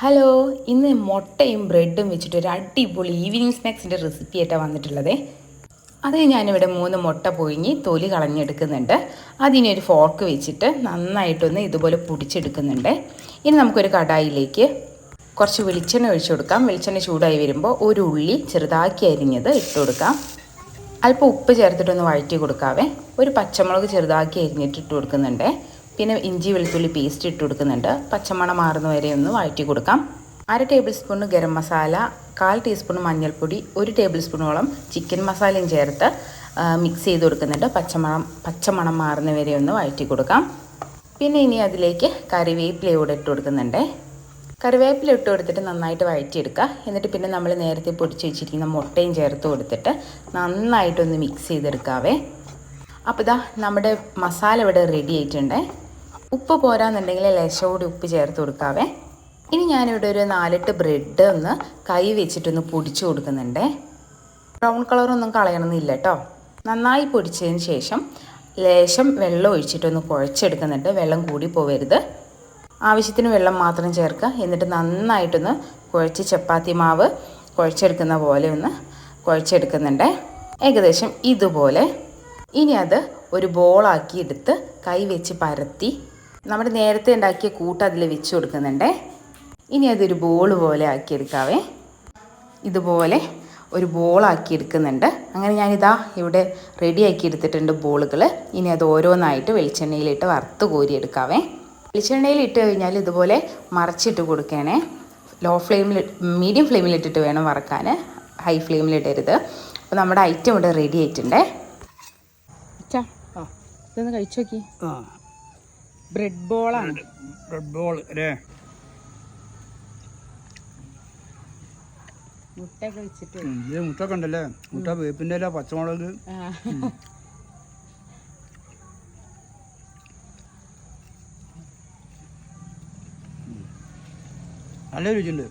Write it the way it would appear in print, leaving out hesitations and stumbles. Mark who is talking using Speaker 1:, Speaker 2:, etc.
Speaker 1: Hello, ഇന്ന് മുട്ടയും ബ്രെഡും വെച്ചിട്ട് ഒരു അടിപൊളി ഈവനിങ് സ്നാക്സിൻ്റെ റെസിപ്പി ആയിട്ടാണ് വന്നിട്ടുള്ളത്. അത് ഞാനിവിടെ 3 മുട്ട പുഴുങ്ങി തൊലി കളഞ്ഞെടുക്കുന്നുണ്ട്. അതിനെ ഒരു ഫോർക്ക് വെച്ചിട്ട് നന്നായിട്ടൊന്ന് ഇതുപോലെ പൊടിച്ചെടുക്കുന്നുണ്ട്. ഇനി നമുക്കൊരു കടായിലേക്ക് കുറച്ച് വെളിച്ചെണ്ണ ഒഴിച്ചു കൊടുക്കാം. വെളിച്ചെണ്ണ ചൂടായി വരുമ്പോൾ ഒരു ഉള്ളി ചെറുതാക്കി അരിഞ്ഞത് ഇട്ട് കൊടുക്കാം. അല്പം ഉപ്പ് ചേർത്തിട്ടൊന്ന് വഴറ്റി കൊടുക്കാവേ. ഒരു പച്ചമുളക് ചെറുതാക്കി അരിഞ്ഞിട്ട് ഇട്ട് കൊടുക്കുന്നുണ്ട്. പിന്നെ ഇഞ്ചി വെളുത്തുള്ളി പേസ്റ്റ് ഇട്ട് കൊടുക്കുന്നുണ്ട്. പച്ചമണം മാറുന്ന വരെ ഒന്ന് വഴറ്റി കൊടുക്കാം. 1/2 table spoon garam masala, 1/4 teaspoon മഞ്ഞൾപ്പൊടി, 1 ടേബിൾ സ്പൂണോളം ചിക്കൻ മസാലയും ചേർത്ത് മിക്സ് ചെയ്ത് കൊടുക്കുന്നുണ്ട്. പച്ചമണം മാറുന്ന വരെ ഒന്ന് വഴറ്റി കൊടുക്കാം. പിന്നെ ഇനി അതിലേക്ക് കറിവേപ്പില കൂടെ ഇട്ട് കൊടുക്കുന്നുണ്ട്. കറിവേപ്പില ഇട്ട് കൊടുത്തിട്ട് നന്നായിട്ട് വഴറ്റിയെടുക്കുക. എന്നിട്ട് പിന്നെ നമ്മൾ നേരത്തെ പൊടിച്ച് വെച്ചിരിക്കുന്ന മുട്ടയും ചേർത്ത് കൊടുത്തിട്ട് നന്നായിട്ടൊന്ന് മിക്സ് ചെയ്തെടുക്കാവേ. അപ്പോൾ ഇതാ നമ്മുടെ മസാല ഇവിടെ റെഡി ആയിട്ടുണ്ട്. ഉപ്പ് പോരാന്നുണ്ടെങ്കിൽ ലേശോടെ ഉപ്പ് ചേർത്ത് കൊടുക്കാവേ. ഇനി ഞാനിവിടെ ഒരു 4-8 ബ്രെഡ് ഒന്ന് കൈ വെച്ചിട്ടൊന്ന് പൊടിച്ചു കൊടുക്കുന്നുണ്ട്. ബ്രൗൺ കളറൊന്നും കളയണമെന്നില്ല കേട്ടോ. നന്നായി പൊടിച്ചതിന് ശേഷം ലേശം വെള്ളം ഒഴിച്ചിട്ടൊന്ന് കുഴച്ചെടുക്കുന്നുണ്ട്. വെള്ളം കൂടി പോവരുത്. ആവശ്യത്തിന് വെള്ളം മാത്രം ചേർക്കുക. എന്നിട്ട് നന്നായിട്ടൊന്ന് കുഴച്ച് ചപ്പാത്തി മാവ് കുഴച്ചെടുക്കുന്ന പോലെ ഒന്ന് കുഴച്ചെടുക്കുന്നുണ്ട്. ഏകദേശം ഇതുപോലെ. ഇനി അത് ഒരു ബോളാക്കി എടുത്ത് കൈ വെച്ച് പരത്തി നമ്മുടെ നേരത്തെ ഉണ്ടാക്കിയ കൂട്ട് അതിൽ വെച്ച് കൊടുക്കുന്നുണ്ട്. ഇനി അതൊരു ബോൾ പോലെ ആക്കിയെടുക്കാവേ. ഇതുപോലെ ഒരു ബോളാക്കി എടുക്കുന്നുണ്ട്. അങ്ങനെ ഞാനിതാ ഇവിടെ റെഡിയാക്കി എടുത്തിട്ടുണ്ട് ബോളുകൾ. ഇനി അത് ഓരോന്നായിട്ട് വെളിച്ചെണ്ണയിലിട്ട് വറുത്ത് കോരിയെടുക്കാവേ. വെളിച്ചെണ്ണയിൽ ഇട്ട് കഴിഞ്ഞാൽ ഇതുപോലെ മറച്ചിട്ട് കൊടുക്കണേ. മീഡിയം ഫ്ലെയിമിലിട്ടിട്ട് വേണം വറക്കാൻ, ഹൈ ഫ്ലെയിമിലിടരുത്. അപ്പോൾ നമ്മുടെ ഐറ്റം ഇവിടെ റെഡി ആയിട്ടുണ്ട്. ഇതൊന്ന് കഴിച്ചു നോക്കി. ബ്രെഡ് ബോളാണ്.
Speaker 2: ബ്രെഡ് ബോൾ അല്ലേ?
Speaker 1: മുട്ടയൊക്കെ വെച്ചിട്ട്
Speaker 2: മുട്ടൊക്കെ ഉണ്ടല്ലേ? മുട്ട, വേപ്പിൻ്റെ ഇല, പച്ചമുളക്. നല്ല രുചിയുണ്ട്.